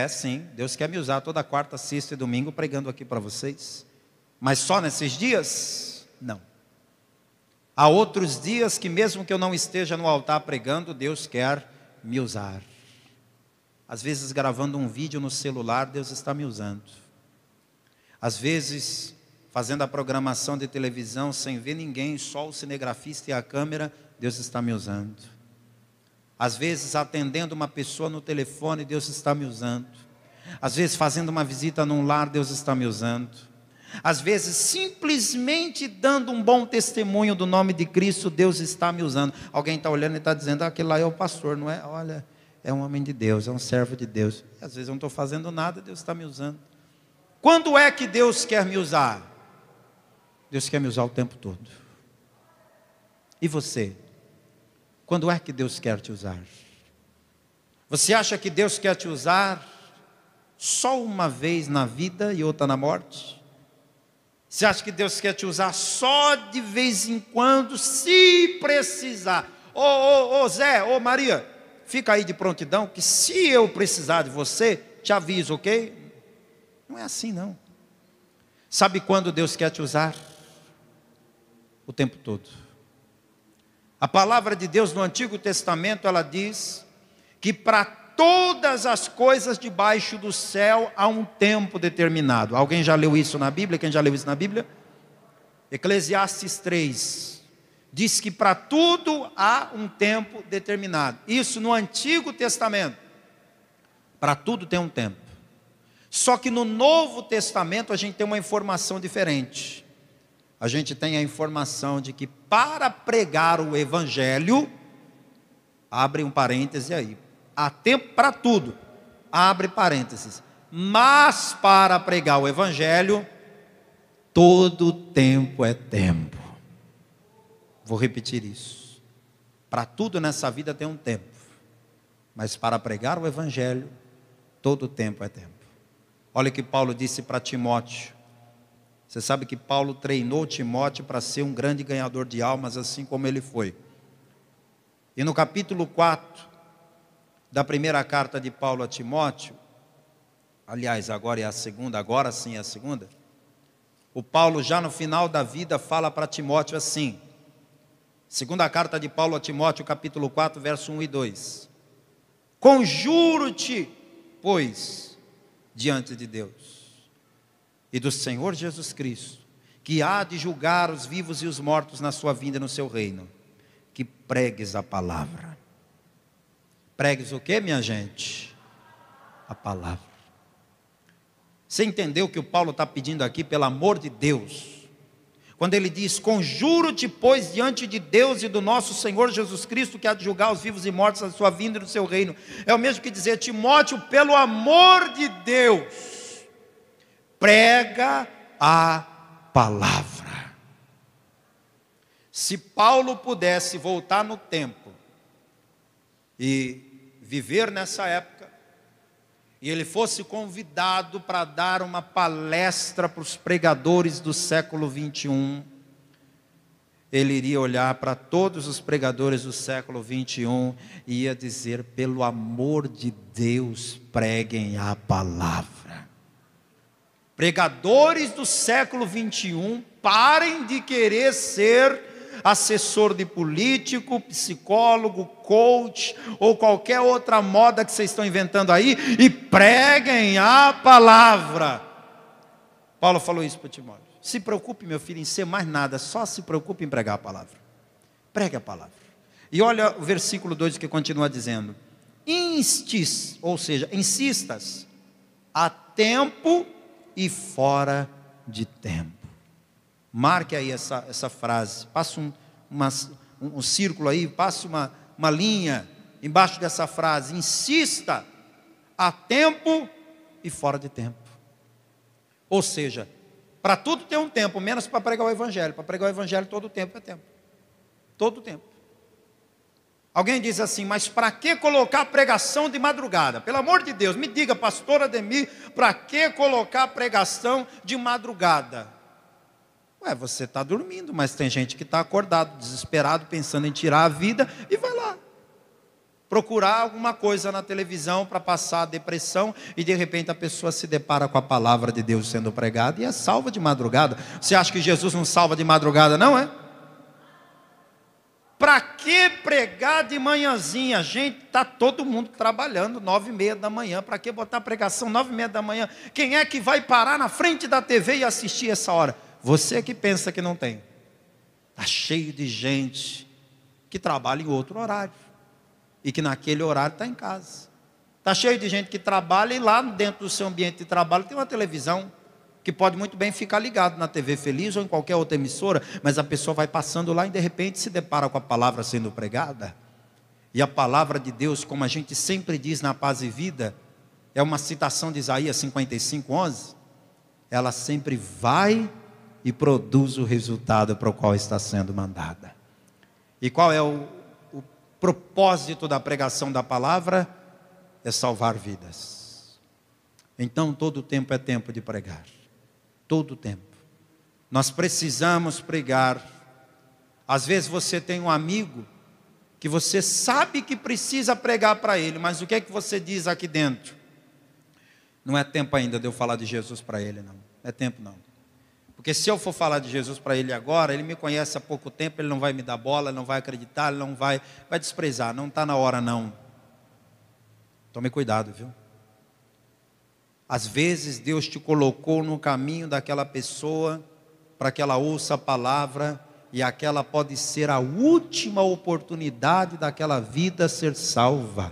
Sim, Deus quer me usar toda quarta, sexta e domingo pregando aqui para vocês. Mas só nesses dias? Não. Há outros dias que mesmo que eu não esteja no altar pregando, Deus quer me usar. Às vezes gravando um vídeo no celular, Deus está me usando. Às vezes fazendo a programação de televisão sem ver ninguém, só o cinegrafista e a câmera, Deus está me usando. Às vezes atendendo uma pessoa no telefone, Deus está me usando. Às vezes fazendo uma visita num lar, Deus está me usando. Às vezes simplesmente dando um bom testemunho do nome de Cristo, Deus está me usando. Alguém está olhando e está dizendo: aquele lá é o pastor, não é? Olha, é um homem de Deus, é um servo de Deus. E às vezes eu não estou fazendo nada, Deus está me usando. Quando é que Deus quer me usar? Deus quer me usar o tempo todo. E você? Quando é que Deus quer te usar? Você acha que Deus quer te usar só uma vez na vida e outra na morte? Você acha que Deus quer te usar só de vez em quando, se precisar? Zé, Maria, fica aí de prontidão, que se eu precisar de você, te aviso, ok? Não é assim não. Sabe quando Deus quer te usar? O tempo todo. A palavra de Deus no Antigo Testamento, ela diz que para todas as coisas debaixo do céu há um tempo determinado. Alguém já leu isso na Bíblia? Quem já leu isso na Bíblia? Eclesiastes 3 diz que para tudo há um tempo determinado. Isso no Antigo Testamento. Para tudo tem um tempo. Só que no Novo Testamento a gente tem uma informação diferente. A gente tem a informação de que para pregar o Evangelho, abre um parêntese aí, há tempo para tudo, abre parênteses, mas para pregar o Evangelho, todo tempo é tempo. Vou repetir isso. Para tudo nessa vida tem um tempo, mas para pregar o Evangelho, todo tempo é tempo. Olha o que Paulo disse para Timóteo. Você sabe que Paulo treinou Timóteo para ser um grande ganhador de almas, assim como ele foi. E no capítulo 4 da primeira carta de Paulo a Timóteo, aliás, agora é a segunda, agora sim é a segunda, o Paulo já no final da vida fala para Timóteo assim, segunda carta de Paulo a Timóteo, capítulo 4, verso 1 e 2. Conjuro-te, pois, diante de Deus e do Senhor Jesus Cristo, que há de julgar os vivos e os mortos na sua vinda no seu reino, que pregues a palavra. Pregues o que, minha gente? A palavra. Você entendeu o que o Paulo está pedindo aqui, pelo amor de Deus? Quando ele diz, conjuro-te, pois, diante de Deus e do nosso Senhor Jesus Cristo, que há de julgar os vivos e mortos na sua vinda e no seu reino. É o mesmo que dizer, Timóteo, pelo amor de Deus, prega a palavra. Se Paulo pudesse voltar no tempo e viver nessa época, e ele fosse convidado para dar uma palestra para os pregadores do século 21, ele iria olhar para todos os pregadores do século 21 e ia dizer, pelo amor de Deus, preguem a palavra. Pregadores do século 21, parem de querer ser assessor de político, psicólogo, coach, ou qualquer outra moda que vocês estão inventando aí, e preguem a palavra. Paulo falou isso para Timóteo. Se preocupe, meu filho, em ser mais nada, só se preocupe em pregar a palavra. Pregue a palavra. E olha o versículo 2 que continua dizendo, instis, ou seja, insistas, a tempo e fora de tempo. Marque aí essa frase, passe um círculo aí, passe uma linha embaixo dessa frase, insista a tempo e fora de tempo. Ou seja, para tudo tem um tempo, menos para pregar o Evangelho. Para pregar o Evangelho todo o tempo é tempo. Todo o tempo. Alguém diz assim, mas para que colocar pregação de madrugada? Pelo amor de Deus, me diga, pastor Ademir, para que colocar pregação de madrugada? Ué, você está dormindo, mas tem gente que está acordado, desesperado, pensando em tirar a vida, e vai lá procurar alguma coisa na televisão para passar a depressão, e de repente a pessoa se depara com a palavra de Deus sendo pregada, e é salva de madrugada. Você acha que Jesus não salva de madrugada, não é? Para que pregar de manhãzinha? Gente, está todo mundo trabalhando 9h30 da manhã. Para que botar pregação 9h30 da manhã? Quem é que vai parar na frente da TV e assistir essa hora? Você que pensa que não tem. Está cheio de gente que trabalha em outro horário. E que naquele horário está em casa. Está cheio de gente que trabalha e lá dentro do seu ambiente de trabalho tem uma televisão. Que pode muito bem ficar ligado na TV Feliz ou em qualquer outra emissora, mas a pessoa vai passando lá e de repente se depara com a palavra sendo pregada. E a palavra de Deus, como a gente sempre diz na Paz e Vida, é uma citação de Isaías 55:11. Ela sempre vai e produz o resultado para o qual está sendo mandada. E qual é o propósito da pregação da palavra? É salvar vidas. Então todo tempo é tempo de pregar. Todo o tempo. Nós precisamos pregar. Às vezes você tem um amigo que você sabe que precisa pregar para ele, mas o que é que você diz aqui dentro? Não é tempo ainda de eu falar de Jesus para ele, não. Não é tempo, não. Porque se eu for falar de Jesus para ele agora, ele me conhece há pouco tempo, ele não vai me dar bola, ele não vai acreditar, ele não vai desprezar. Não está na hora, não. Tome cuidado, viu? Às vezes Deus te colocou no caminho daquela pessoa para que ela ouça a palavra e aquela pode ser a última oportunidade daquela vida ser salva.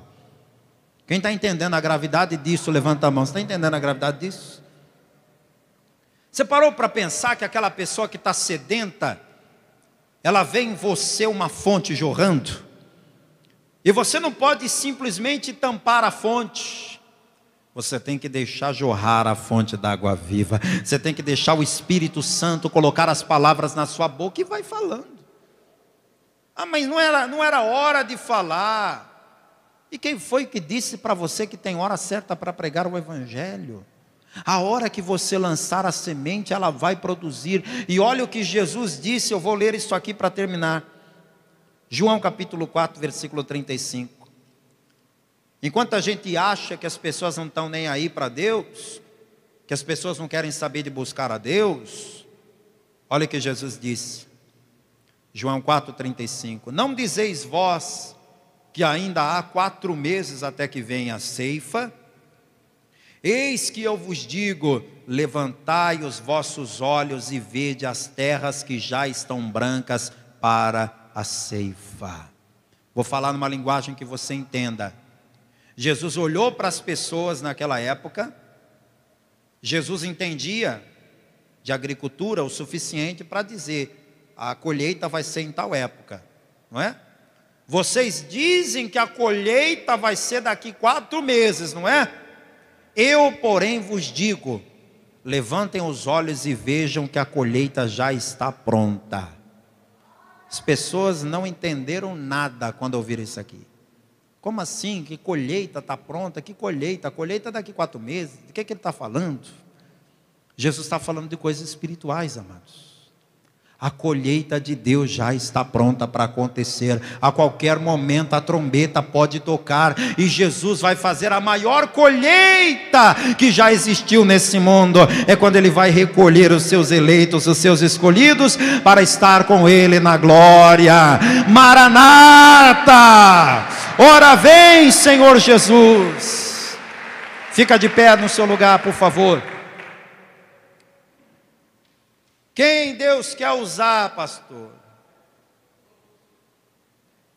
Quem está entendendo a gravidade disso, levanta a mão. Você está entendendo a gravidade disso? Você parou para pensar que aquela pessoa que está sedenta, ela vê em você uma fonte jorrando, e você não pode simplesmente tampar a fonte, você tem que deixar jorrar a fonte da água viva, você tem que deixar o Espírito Santo colocar as palavras na sua boca e vai falando. Ah, mas não era hora de falar. E quem foi que disse para você que tem hora certa para pregar o Evangelho? A hora que você lançar a semente, ela vai produzir. E olha o que Jesus disse, eu vou ler isso aqui para terminar. João capítulo 4, versículo 35. Enquanto a gente acha que as pessoas não estão nem aí para Deus, que as pessoas não querem saber de buscar a Deus, olha o que Jesus disse. João 4, 35. Não dizeis vós que ainda há 4 meses até que venha a ceifa? Eis que eu vos digo, levantai os vossos olhos e vede as terras que já estão brancas para a ceifa. Vou falar numa linguagem que você entenda. Jesus olhou para as pessoas naquela época, Jesus entendia de agricultura o suficiente para dizer, a colheita vai ser em tal época, não é? Vocês dizem que a colheita vai ser daqui 4 meses, não é? Eu, porém, vos digo, levantem os olhos e vejam que a colheita já está pronta. As pessoas não entenderam nada quando ouviram isso aqui. Como assim? Que colheita está pronta? Que colheita? A colheita daqui 4 meses? De que ele está falando? Jesus está falando de coisas espirituais, amados. A colheita de Deus já está pronta para acontecer. A qualquer momento a trombeta pode tocar e Jesus vai fazer a maior colheita que já existiu nesse mundo. É quando Ele vai recolher os seus eleitos, os seus escolhidos, para estar com Ele na glória. Maranata! Ora vem, Senhor Jesus. Fica de pé no seu lugar, por favor. Quem Deus quer usar, pastor?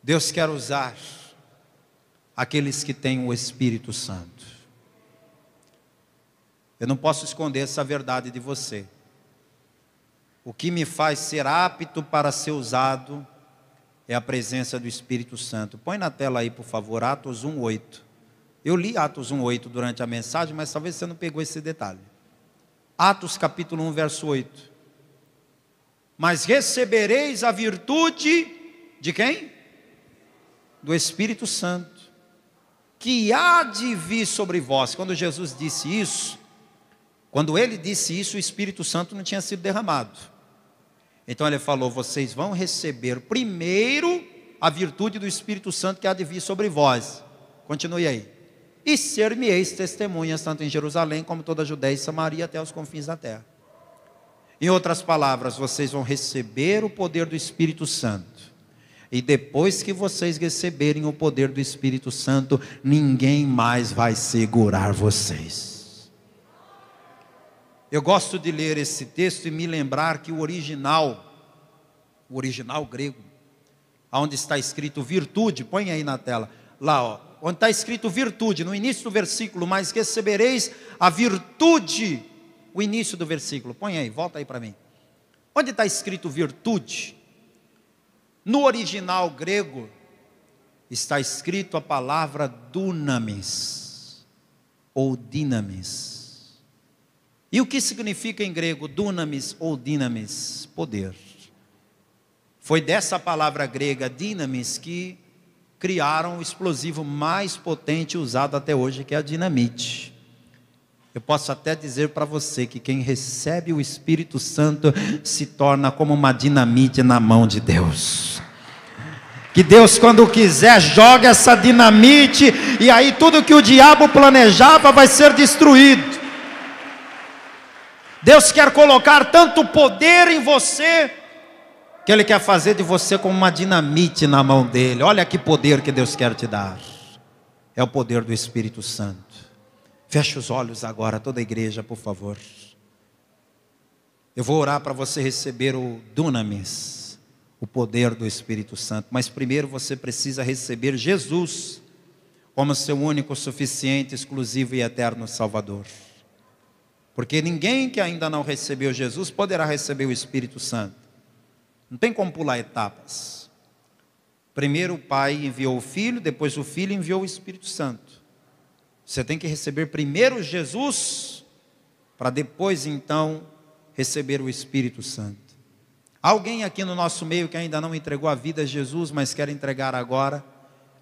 Deus quer usar aqueles que têm o Espírito Santo. Eu não posso esconder essa verdade de você. O que me faz ser apto para ser usado é a presença do Espírito Santo. Põe na tela aí, por favor, Atos 1:8. Eu li Atos 1:8 durante a mensagem, mas talvez você não pegou esse detalhe. Atos capítulo 1, verso 8. Mas recebereis a virtude de quem? Do Espírito Santo, que há de vir sobre vós. Quando Jesus disse isso, quando ele disse isso, o Espírito Santo não tinha sido derramado. Então ele falou, vocês vão receber primeiro a virtude do Espírito Santo que há de vir sobre vós. Continue aí. E ser-me-eis testemunhas, tanto em Jerusalém como toda a Judéia e Samaria, até os confins da terra. Em outras palavras, vocês vão receber o poder do Espírito Santo. E depois que vocês receberem o poder do Espírito Santo, ninguém mais vai segurar vocês. Eu gosto de ler esse texto e me lembrar que o original grego, onde está escrito virtude, põe aí na tela, lá ó, onde está escrito virtude, no início do versículo, mas recebereis a virtude. O início do versículo, põe aí, volta aí para mim. Onde está escrito virtude? No original grego, está escrito a palavra dunamis, ou dinamis. E o que significa em grego dunamis ou dinamis? Poder. Foi dessa palavra grega dinamis que criaram o explosivo mais potente usado até hoje, que é a dinamite. Eu posso até dizer para você que quem recebe o Espírito Santo se torna como uma dinamite na mão de Deus. Que Deus, quando quiser, joga essa dinamite e aí tudo que o diabo planejava vai ser destruído. Deus quer colocar tanto poder em você que Ele quer fazer de você como uma dinamite na mão dEle. Olha que poder que Deus quer te dar. É o poder do Espírito Santo. Feche os olhos agora, toda a igreja, por favor. Eu vou orar para você receber o dunamis, o poder do Espírito Santo. Mas primeiro você precisa receber Jesus como seu único, suficiente, exclusivo e eterno Salvador. Porque ninguém que ainda não recebeu Jesus poderá receber o Espírito Santo. Não tem como pular etapas. Primeiro o Pai enviou o Filho, depois o Filho enviou o Espírito Santo. Você tem que receber primeiro Jesus, para depois então receber o Espírito Santo. Alguém aqui no nosso meio que ainda não entregou a vida a Jesus, mas quer entregar agora?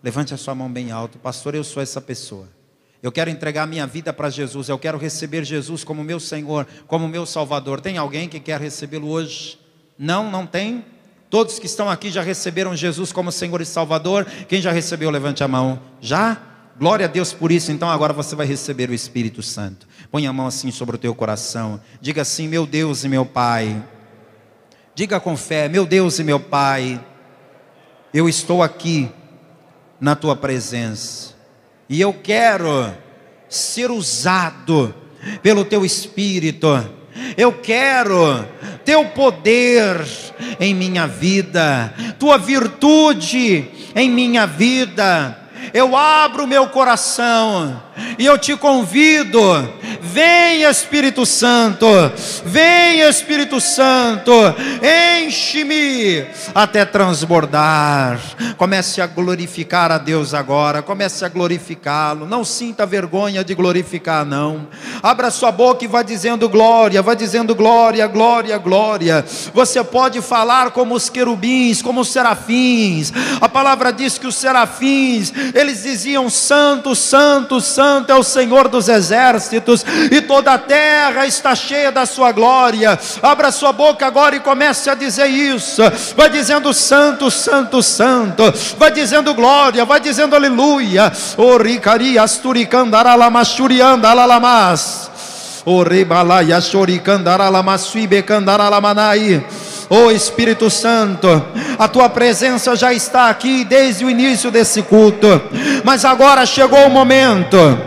Levante a sua mão bem alto. Pastor, eu sou essa pessoa. Eu quero entregar a minha vida para Jesus. Eu quero receber Jesus como meu Senhor, como meu Salvador. Tem alguém que quer recebê-lo hoje? Não, não tem? Todos que estão aqui já receberam Jesus como Senhor e Salvador? Quem já recebeu, levante a mão. Já? Glória a Deus por isso. Então agora você vai receber o Espírito Santo. Põe a mão assim sobre o teu coração. Diga assim: meu Deus e meu Pai. Diga com fé: meu Deus e meu Pai, eu estou aqui na tua presença, e eu quero ser usado pelo teu Espírito. Eu quero teu poder em minha vida, tua virtude em minha vida. Eu abro meu coração e eu te convido: vem Espírito Santo, vem Espírito Santo, enche-me até transbordar. Comece a glorificar a Deus agora, comece a glorificá-lo. Não sinta vergonha de glorificar, não. Abra sua boca e vá dizendo glória, vá dizendo glória, glória, glória. Você pode falar como os querubins, como os serafins. A palavra diz que os serafins, eles diziam: santo, santo, santo é o Senhor dos exércitos, e toda a terra está cheia da sua glória. Abra sua boca agora e comece a dizer isso. Vai dizendo santo, santo, santo. Vai dizendo glória, vai dizendo aleluia. O ricari asturicandara lamachurianda alalamas. O ribalaya choricandara lamasuibe candara lamanai. Oh Espírito Santo, a tua presença já está aqui desde o início desse culto, mas agora chegou o momento,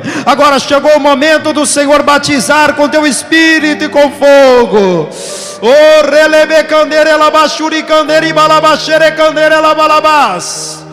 do Senhor batizar com teu Espírito e com fogo. Oh relebe canderela bachuri canderi balabachere canderela balabas.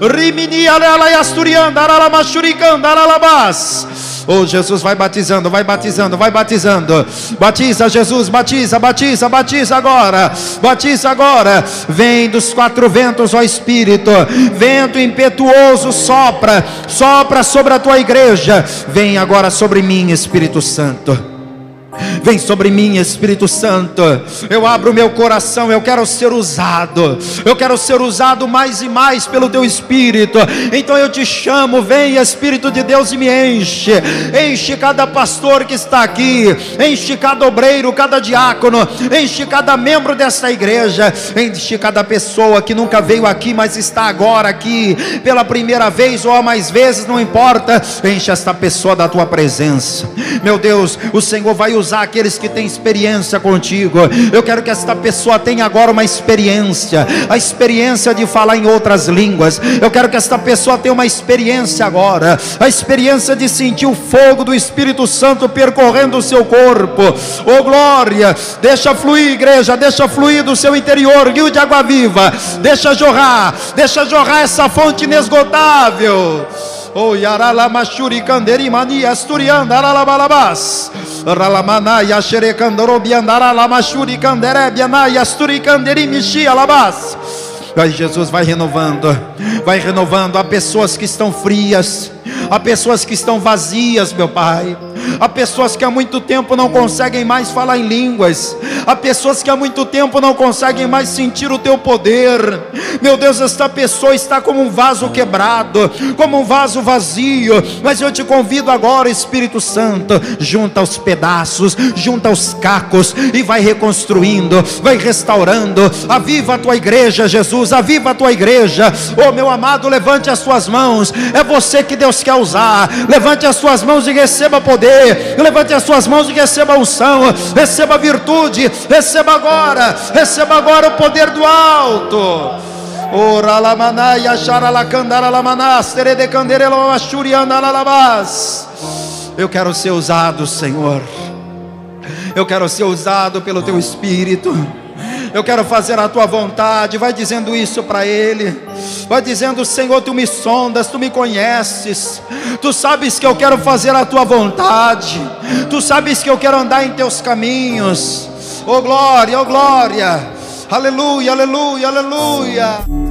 Rimini alala yasturianda alala machuri candara alabas. Oh Jesus, vai batizando, vai batizando, vai batizando. Batiza Jesus, batiza, batiza, batiza agora. Batiza agora. Vem dos quatro ventos, ó Espírito. Vento impetuoso sopra, sopra sobre a tua igreja. Vem agora sobre mim, Espírito Santo. Vem sobre mim, Espírito Santo. Eu abro meu coração, eu quero ser usado. Eu quero ser usado mais e mais pelo teu Espírito. Então eu te chamo, vem Espírito de Deus e me enche. Enche cada pastor que está aqui, enche cada obreiro, cada diácono, enche cada membro desta igreja, enche cada pessoa que nunca veio aqui, mas está agora aqui pela primeira vez ou a mais vezes, não importa. Enche esta pessoa da tua presença. Meu Deus, o Senhor vai usar aqueles que têm experiência contigo. Eu quero que esta pessoa tenha agora uma experiência, a experiência de falar em outras línguas. Eu quero que esta pessoa tenha uma experiência agora, a experiência de sentir o fogo do Espírito Santo percorrendo o seu corpo. Oh glória, deixa fluir igreja, deixa fluir do seu interior rio de água viva, deixa jorrar essa fonte inesgotável. Oh yarala machuri canderi mani asturianda alalabalabas ralamana yashere candorobi andara la machuri candere biana yasturi canderi michi alabas. Aí Jesus vai renovando. Há pessoas que estão frias, há pessoas que estão vazias, meu Pai. Há pessoas que há muito tempo não conseguem mais falar em línguas. Há pessoas que há muito tempo não conseguem mais sentir o teu poder. Meu Deus, esta pessoa está como um vaso quebrado, como um vaso vazio. Mas eu te convido agora, Espírito Santo, junta os pedaços, junta os cacos e vai reconstruindo, vai restaurando. Aviva a tua igreja, Jesus, aviva a tua igreja. Oh meu amado, levante as suas mãos. É você que Deus quer usar. Levante as suas mãos e receba poder. Levante as suas mãos e receba unção, receba virtude, receba agora o poder do alto. Ora la manaya chara la candara la manas tere de canderela machurianda la labas. Eu quero ser usado, Senhor. Eu quero ser usado pelo teu Espírito. Eu quero fazer a tua vontade. Vai dizendo isso para Ele. Vai dizendo: Senhor, tu me sondas, tu me conheces. Tu sabes que eu quero fazer a tua vontade. Tu sabes que eu quero andar em teus caminhos. Oh glória, oh glória. Aleluia, aleluia, aleluia.